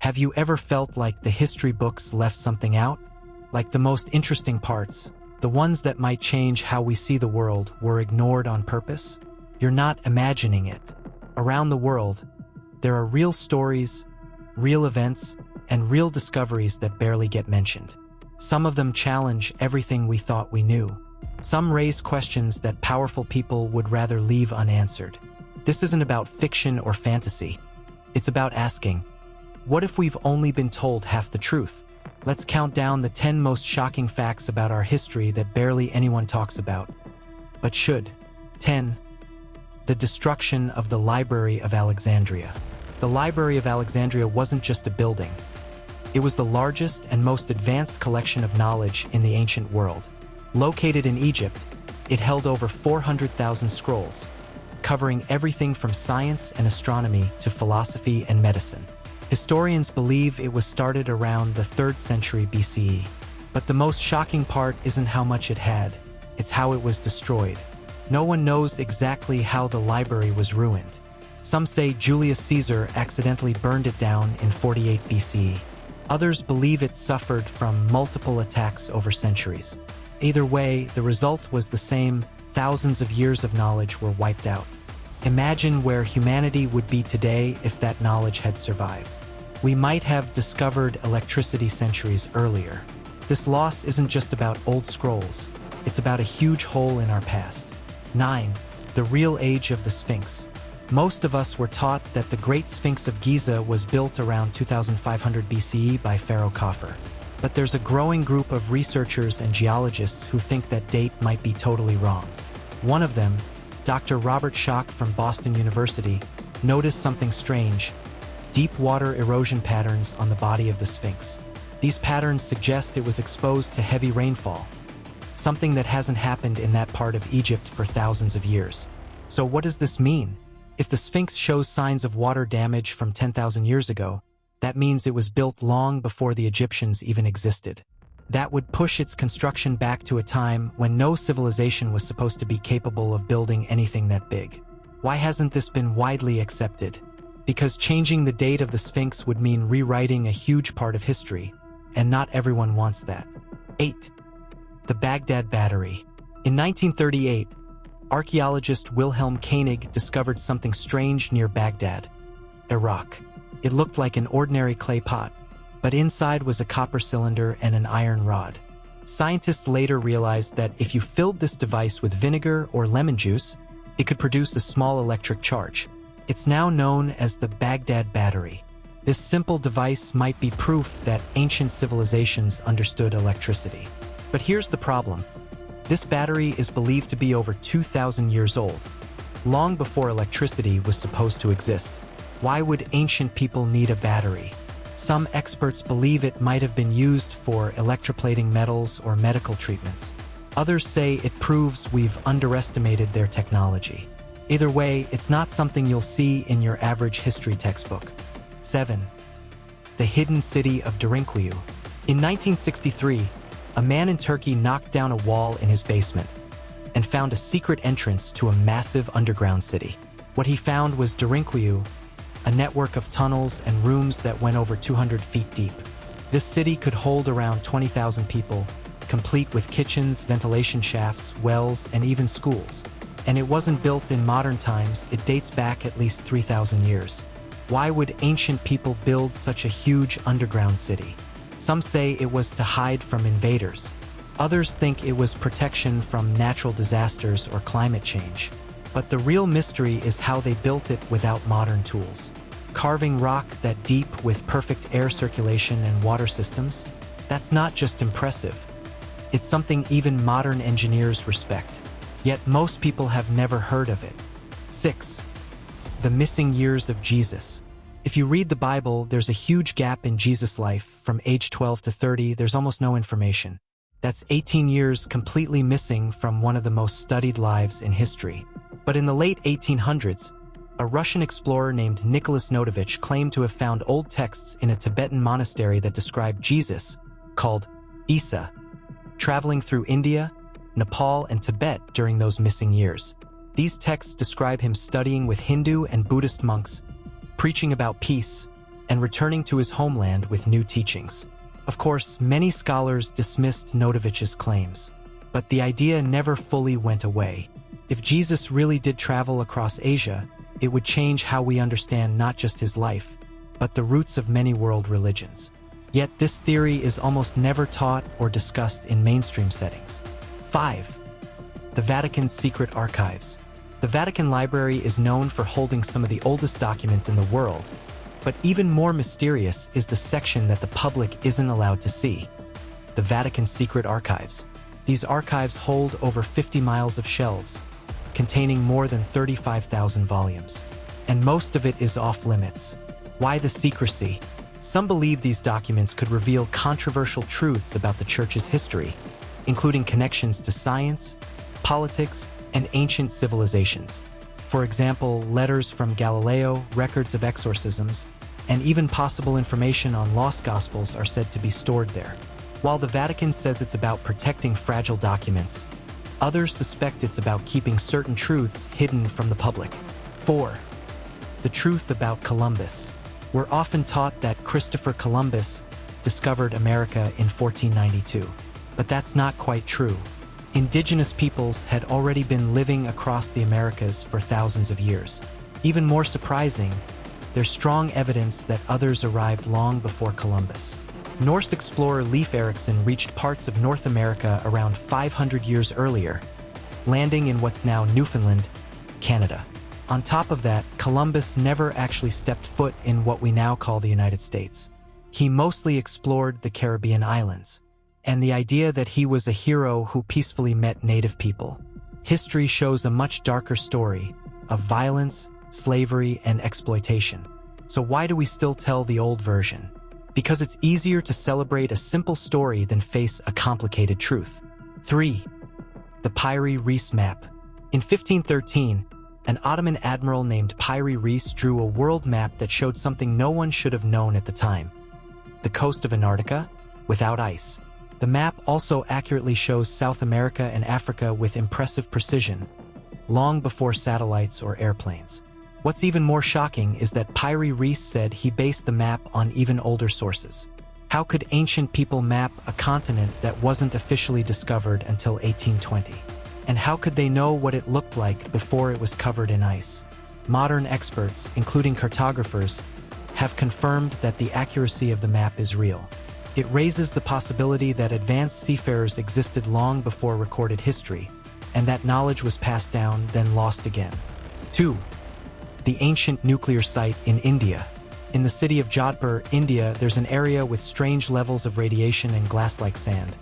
Have you ever felt like the history books left something out? Like the most interesting parts, the ones that might change how we see the world, were ignored on purpose? You're not imagining it. Around the world, there are real stories, real events, and real discoveries that barely get mentioned. Some of them challenge everything we thought we knew. Some raise questions that powerful people would rather leave unanswered. This isn't about fiction or fantasy. It's about asking, what if we've only been told half the truth? Let's count down the 10 most shocking facts about our history that barely anyone talks about, but should. 10. The destruction of the Library of Alexandria. The Library of Alexandria wasn't just a building. It was the largest and most advanced collection of knowledge in the ancient world. Located in Egypt, it held over 400,000 scrolls, covering everything from science and astronomy to philosophy and medicine. Historians believe it was started around the 3rd century BCE. But the most shocking part isn't how much it had, it's how it was destroyed. No one knows exactly how the library was ruined. Some say Julius Caesar accidentally burned it down in 48 BCE. Others believe it suffered from multiple attacks over centuries. Either way, the result was the same: thousands of years of knowledge were wiped out. Imagine where humanity would be today if that knowledge had survived. We might have discovered electricity centuries earlier. This loss isn't just about old scrolls, it's about a huge hole in our past. 9. The real age of the Sphinx. Most of us were taught that the Great Sphinx of Giza was built around 2500 BCE by Pharaoh Khafre. But there's a growing group of researchers and geologists who think that date might be totally wrong. One of them, Dr. Robert Schoch from Boston University, noticed something strange: deep water erosion patterns on the body of the Sphinx. These patterns suggest it was exposed to heavy rainfall, something that hasn't happened in that part of Egypt for thousands of years. So what does this mean? If the Sphinx shows signs of water damage from 10,000 years ago, that means it was built long before the Egyptians even existed. That would push its construction back to a time when no civilization was supposed to be capable of building anything that big. Why hasn't this been widely accepted? Because changing the date of the Sphinx would mean rewriting a huge part of history, and not everyone wants that. 8. The Baghdad Battery. In 1938, archaeologist Wilhelm Koenig discovered something strange near Baghdad, Iraq. It looked like an ordinary clay pot, but inside was a copper cylinder and an iron rod. Scientists later realized that if you filled this device with vinegar or lemon juice, it could produce a small electric charge. It's now known as the Baghdad Battery. This simple device might be proof that ancient civilizations understood electricity. But here's the problem. This battery is believed to be over 2,000 years old, long before electricity was supposed to exist. Why would ancient people need a battery? Some experts believe it might have been used for electroplating metals or medical treatments. Others say it proves we've underestimated their technology. Either way, it's not something you'll see in your average history textbook. 7. The hidden city of Derinkuyu. In 1963, a man in Turkey knocked down a wall in his basement and found a secret entrance to a massive underground city. What he found was Derinkuyu, a network of tunnels and rooms that went over 200 feet deep. This city could hold around 20,000 people, complete with kitchens, ventilation shafts, wells, and even schools. And it wasn't built in modern times, it dates back at least 3,000 years. Why would ancient people build such a huge underground city? Some say it was to hide from invaders. Others think it was protection from natural disasters or climate change. But the real mystery is how they built it without modern tools. Carving rock that deep with perfect air circulation and water systems? That's not just impressive. It's something even modern engineers respect. Yet most people have never heard of it. 6. The missing years of Jesus. If you read the Bible, there's a huge gap in Jesus' life. From age 12 to 30, there's almost no information. That's 18 years completely missing from one of the most studied lives in history. But in the late 1800s, a Russian explorer named Nicholas Notovich claimed to have found old texts in a Tibetan monastery that described Jesus, called Isa, traveling through India, Nepal, and Tibet during those missing years. These texts describe him studying with Hindu and Buddhist monks, preaching about peace, and returning to his homeland with new teachings. Of course, many scholars dismissed Notovich's claims, but the idea never fully went away. If Jesus really did travel across Asia, it would change how we understand not just his life, but the roots of many world religions. Yet this theory is almost never taught or discussed in mainstream settings. 5. The Vatican's secret archives. The Vatican Library is known for holding some of the oldest documents in the world, but even more mysterious is the section that the public isn't allowed to see: the Vatican's secret archives. These archives hold over 50 miles of shelves, containing more than 35,000 volumes, and most of it is off-limits. Why the secrecy? Some believe these documents could reveal controversial truths about the Church's history, including connections to science, politics, and ancient civilizations. For example, letters from Galileo, records of exorcisms, and even possible information on lost Gospels are said to be stored there. While the Vatican says it's about protecting fragile documents, others suspect it's about keeping certain truths hidden from the public. 4. The truth about Columbus. We're often taught that Christopher Columbus discovered America in 1492, but that's not quite true. Indigenous peoples had already been living across the Americas for thousands of years. Even more surprising, there's strong evidence that others arrived long before Columbus. Norse explorer Leif Erikson reached parts of North America around 500 years earlier, landing in what's now Newfoundland, Canada. On top of that, Columbus never actually stepped foot in what we now call the United States. He mostly explored the Caribbean islands, and the idea that he was a hero who peacefully met native people. History shows a much darker story of violence, slavery, and exploitation. So why do we still tell the old version? Because it's easier to celebrate a simple story than face a complicated truth. 3. The Piri Reis map. In 1513, an Ottoman admiral named Piri Reis drew a world map that showed something no one should have known at the time: the coast of Antarctica without ice. The map also accurately shows South America and Africa with impressive precision, long before satellites or airplanes. What's even more shocking is that Piri Reis said he based the map on even older sources. How could ancient people map a continent that wasn't officially discovered until 1820? And how could they know what it looked like before it was covered in ice? Modern experts, including cartographers, have confirmed that the accuracy of the map is real. It raises the possibility that advanced seafarers existed long before recorded history, and that knowledge was passed down, then lost again. 2. The ancient nuclear site in India. In the city of Jodhpur, India, there's an area with strange levels of radiation and glass-like sand,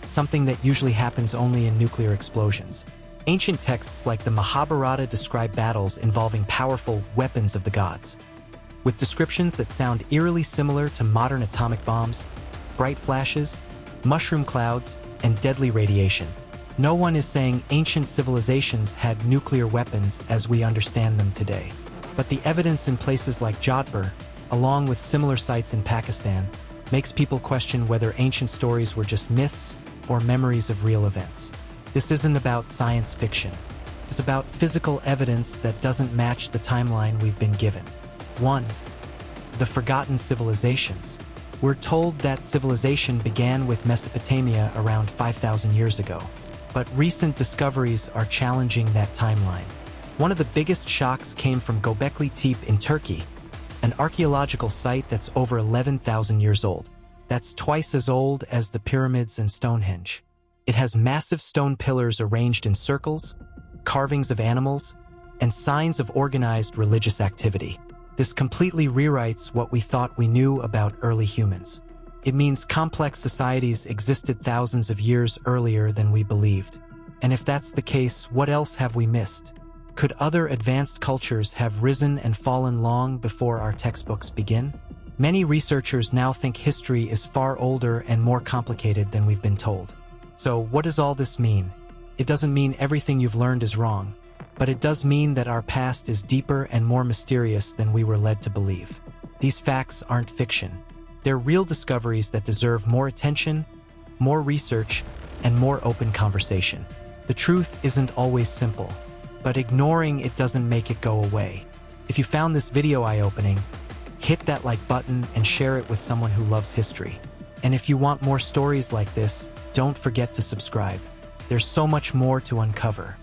something that usually happens only in nuclear explosions. Ancient texts like the Mahabharata describe battles involving powerful weapons of the gods, with descriptions that sound eerily similar to modern atomic bombs: bright flashes, mushroom clouds, and deadly radiation. No one is saying ancient civilizations had nuclear weapons as we understand them today. But the evidence in places like Jodhpur, along with similar sites in Pakistan, makes people question whether ancient stories were just myths or memories of real events. This isn't about science fiction. It's about physical evidence that doesn't match the timeline we've been given. 1. The forgotten civilizations. We're told that civilization began with Mesopotamia around 5,000 years ago, but recent discoveries are challenging that timeline. One of the biggest shocks came from Göbekli Tepe in Turkey, an archaeological site that's over 11,000 years old. That's twice as old as the pyramids and Stonehenge. It has massive stone pillars arranged in circles, carvings of animals, and signs of organized religious activity. This completely rewrites what we thought we knew about early humans. It means complex societies existed thousands of years earlier than we believed. And if that's the case, what else have we missed? Could other advanced cultures have risen and fallen long before our textbooks begin? Many researchers now think history is far older and more complicated than we've been told. So what does all this mean? It doesn't mean everything you've learned is wrong, but it does mean that our past is deeper and more mysterious than we were led to believe. These facts aren't fiction. They're real discoveries that deserve more attention, more research, and more open conversation. The truth isn't always simple, but ignoring it doesn't make it go away. If you found this video eye-opening, Hit that like button and share it with someone who loves history. And if you want more stories like this, don't forget to subscribe. There's so much more to uncover.